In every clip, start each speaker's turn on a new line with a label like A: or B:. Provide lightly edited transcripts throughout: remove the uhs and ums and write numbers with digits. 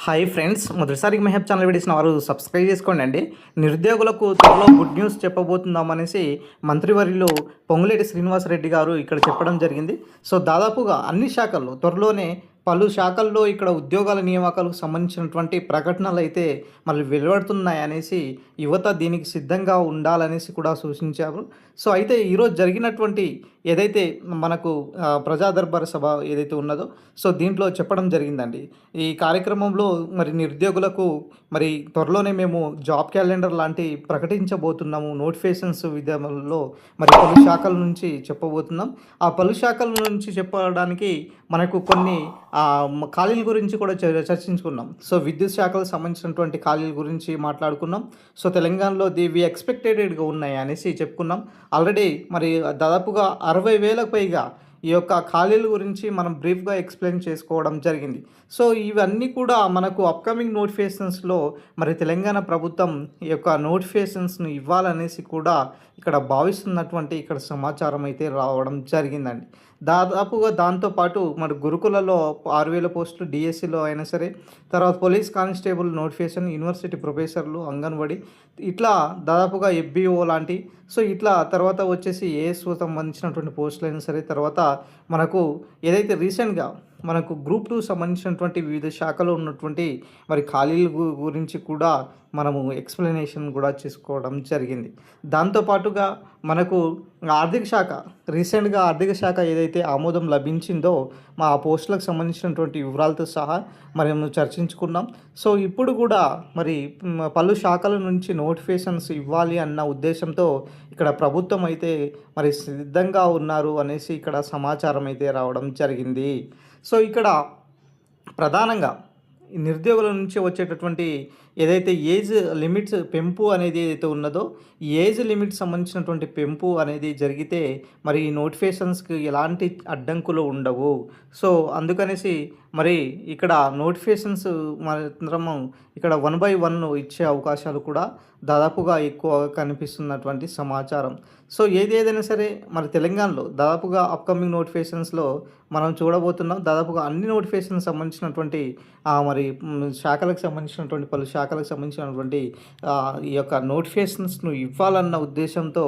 A: Hi friends, మొదటిసారికి Mehab channel వీడియోస్ని వారు subscribe చేసుకోండి అండి. నిరుద్యోగులకు త్వరలో గుడ్ న్యూస్ చెప్పబోతున్నామనేసి మంత్రివర్యులు పొంగులేటి శ్రీనివాసరెడ్డి గారు ఇక్కడ చెప్పడం జరిగింది. సో దాదాపుగా అన్ని శాఖల్లో త్వరలోనే పలు శాఖల్లో ఇక్కడ ఉద్యోగాల నియామకాలకు సంబంధించినటువంటి ప్రకటనలు అయితే మళ్ళీ వెలువడుతున్నాయనేసి యువత దీనికి సిద్ధంగా ఉండాలనేసి కూడా సూచించారు. సో అయితే ఈరోజు జరిగినటువంటి ఏదైతే మనకు ప్రజా దర్బార్ సభ ఏదైతే ఉన్నదో సో దీంట్లో చెప్పడం జరిగిందండి. ఈ కార్యక్రమంలో మరి నిరుద్యోగులకు మరి త్వరలోనే మేము జాబ్ క్యాలెండర్ లాంటి ప్రకటించబోతున్నాము. నోటిఫికేషన్స్ విధానంలో మరి పలు శాఖల నుంచి చెప్పబోతున్నాం. ఆ పలు శాఖల నుంచి చెప్పడానికి మనకు కొన్ని ఖాళీల గురించి కూడా చర్చించుకున్నాం. సో విద్యుత్ శాఖలకు సంబంధించినటువంటి ఖాళీల గురించి మాట్లాడుకున్నాం. సో తెలంగాణలో వి ఎక్స్పెక్టెడ్గా ఉన్నాయి అనేసి చెప్పుకున్నాం. ఆల్రెడీ మరి దాదాపుగా 60,000కు పైగా ఈ యొక్క ఖాళీల గురించి మనం బ్రీఫ్గా ఎక్స్ప్లెయిన్ చేసుకోవడం జరిగింది. సో ఇవన్నీ కూడా మనకు అప్కమింగ్ నోటిఫికేషన్స్లో మరి తెలంగాణ ప్రభుత్వం ఈ యొక్క నోటిఫికేషన్స్ను ఇవ్వాలనేసి కూడా ఇక్కడ భావిస్తున్నటువంటి ఇక్కడ సమాచారం అయితే రావడం జరిగిందండి. దాదాపుగా దాంతోపాటు మరి గురుకులలో 6,000 పోస్టులు డిఎస్సిలో అయినా సరే, తర్వాత పోలీస్ కానిస్టేబుల్ నోటిఫికేషన్, యూనివర్సిటీ ప్రొఫెసర్లు, అంగన్వాడీ, ఇట్లా దాదాపుగా ఎఫ్బిఓ లాంటి, సో ఇట్లా తర్వాత వచ్చేసి ఏఎస్ఓ సంబంధించినటువంటి పోస్టులు అయినా సరే, తర్వాత మనకు ఏదైతే రీసెంట్గా మనకు గ్రూప్ 2 సంబంధించినటువంటి వివిధ శాఖలో ఉన్నటువంటి మరి ఖాళీల గురించి కూడా మనము ఎక్స్ప్లెనేషన్ కూడా చేసుకోవడం జరిగింది. దాంతోపాటుగా మనకు ఆర్థిక శాఖ రీసెంట్గా ఆర్థిక శాఖ ఏదైతే ఆమోదం లభించిందో మా పోస్టులకు సంబంధించినటువంటి వివరాలతో సహా మనం చర్చించుకున్నాం. సో ఇప్పుడు కూడా మరి పలు శాఖల నుంచి నోటిఫికేషన్స్ ఇవ్వాలి అన్న ఉద్దేశంతో ఇక్కడ ప్రభుత్వం అయితే మరి సిద్ధంగా ఉన్నారు అనేసి ఇక్కడ సమాచారం అయితే రావడం జరిగింది. సో ఇక్కడ ప్రధానంగా నిరుద్యోగుల నుంచి వచ్చేటటువంటి ఏదైతే ఏజ్ లిమిట్స్ పెంపు అనేది ఏదైతే ఉన్నదో ఈ ఏజ్ లిమిట్ సంబంధించినటువంటి పెంపు అనేది జరిగితే మరి ఈ నోటిఫికేషన్స్కి ఎలాంటి అడ్డంకులు ఉండవు. సో అందుకనేసి మరి ఇక్కడ నోటిఫికేషన్స్ మాత్రము ఇక్కడ 1/1 ఇచ్చే అవకాశాలు కూడా దాదాపుగా ఎక్కువ కనిపిస్తున్నటువంటి సమాచారం. సో ఏదైనా సరే మరి తెలంగాణలో దాదాపుగా అప్కమింగ్ నోటిఫికేషన్స్లో మనం చూడబోతున్నాం. దాదాపుగా అన్ని నోటిఫికేషన్కి సంబంధించినటువంటి మరి శాఖలకు సంబంధించినటువంటి పలు శాఖలకు సంబంధించినటువంటి ఈ యొక్క నోటిఫికేషన్స్ను ఇవ్వాలన్న ఉద్దేశంతో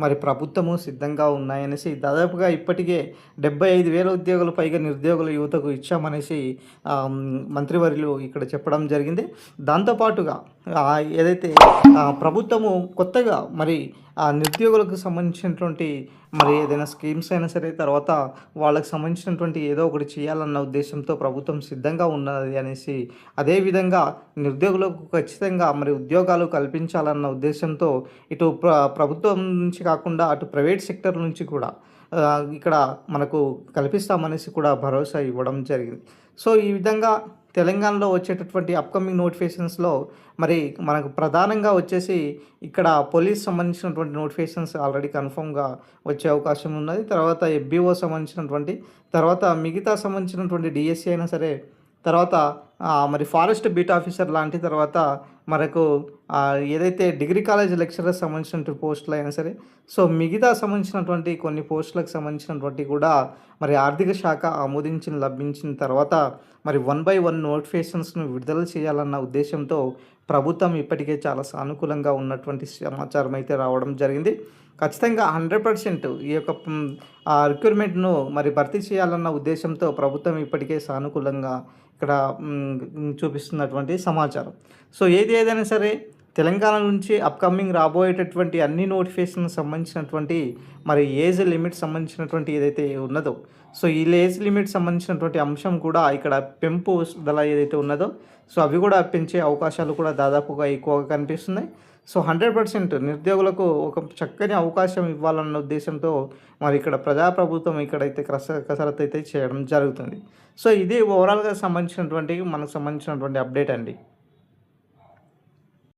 A: మరి ప్రభుత్వము సిద్ధంగా ఉన్నాయనేసి దాదాపుగా ఇప్పటికే 75,000 ఉద్యోగులు పైగా నిరుద్యోగుల యువతకు ఇచ్చామనేసి మంత్రివర్యులు ఇక్కడ చెప్పడం జరిగింది. దాంతోపాటుగా ఏదైతే ప్రభుత్వము కొత్తగా మరి నిరుద్యోగులకు సంబంధించినటువంటి మరి ఏదైనా స్కీమ్స్ అయినా సరే, తర్వాత వాళ్ళకి సంబంధించినటువంటి ఏదో ఒకటి చేయాలన్న ఉద్దేశంతో ప్రభుత్వం సిద్ధంగా ఉన్నది అనేసి, అదేవిధంగా నిరుద్యోగులకు ఖచ్చితంగా మరి ఉద్యోగాలు కల్పించాలన్న ఉద్దేశంతో ఇటు ప్రభుత్వం నుంచి కాకుండా అటు ప్రైవేట్ సెక్టర్ నుంచి కూడా ఇక్కడ మనకు కల్పిస్తామనేసి కూడా భరోసా ఇవ్వడం జరిగింది. సో ఈ విధంగా తెలంగాణలో వచ్చేటటువంటి అప్కమింగ్ నోటిఫికేషన్స్లో మరి మనకు ప్రధానంగా వచ్చేసి ఇక్కడ పోలీస్ సంబంధించినటువంటి నోటిఫికేషన్స్ ఆల్రెడీ కన్ఫర్మ్గా వచ్చే అవకాశం ఉన్నది. తర్వాత ఎఫ్బిఓ సంబంధించినటువంటి, తర్వాత మిగతా సంబంధించినటువంటి డిఎస్సి అయినా సరే, తర్వాత మరి ఫారెస్ట్ బీట్ ఆఫీసర్ లాంటి, తర్వాత మనకు ఏదైతే డిగ్రీ కాలేజ్ లెక్చరర్స్ సంబంధించినటువంటి పోస్టులు అయినా సరే, సో మిగతా సంబంధించినటువంటి కొన్ని పోస్టులకు సంబంధించినటువంటి కూడా మరి ఆర్థిక శాఖ ఆమోదించిన లభించిన తర్వాత మరి 1/1 నోటిఫికేషన్స్ను విడుదల చేయాలన్న ఉద్దేశంతో ప్రభుత్వం ఇప్పటికే చాలా సానుకూలంగా ఉన్నటువంటి సమాచారం అయితే రావడం జరిగింది. ఖచ్చితంగా 100% ఈ యొక్క రిక్రూట్మెంట్ను మరి భర్తీ చేయాలన్న ఉద్దేశంతో ప్రభుత్వం ఇప్పటికే సానుకూలంగా ఇక్కడ చూపిస్తున్నటువంటి సమాచారం. సో ఏదైనా సరే తెలంగాణ నుంచి అప్కమింగ్ రాబోయేటటువంటి అన్ని నోటిఫికేషన్ సంబంధించినటువంటి మరి ఏజ్ లిమిట్ సంబంధించినటువంటి ఏదైతే ఉన్నదో, సో ఈ ఏజ్ లిమిట్ సంబంధించినటువంటి అంశం కూడా ఇక్కడ పెంపు ధర ఏదైతే ఉన్నదో సో అవి కూడా పెంచే అవకాశాలు కూడా దాదాపుగా ఎక్కువగా కనిపిస్తున్నాయి. సో 100% నిరుద్యోగులకు ఒక చక్కని అవకాశం ఇవ్వాలన్న ఉద్దేశంతో మరి ఇక్కడ ప్రజాప్రభుత్వం ఇక్కడైతే కసరత్తు అయితే చేయడం జరుగుతుంది. సో ఇది ఓవరాల్గా సంబంధించినటువంటి మనకు సంబంధించినటువంటి అప్డేట్ అండి.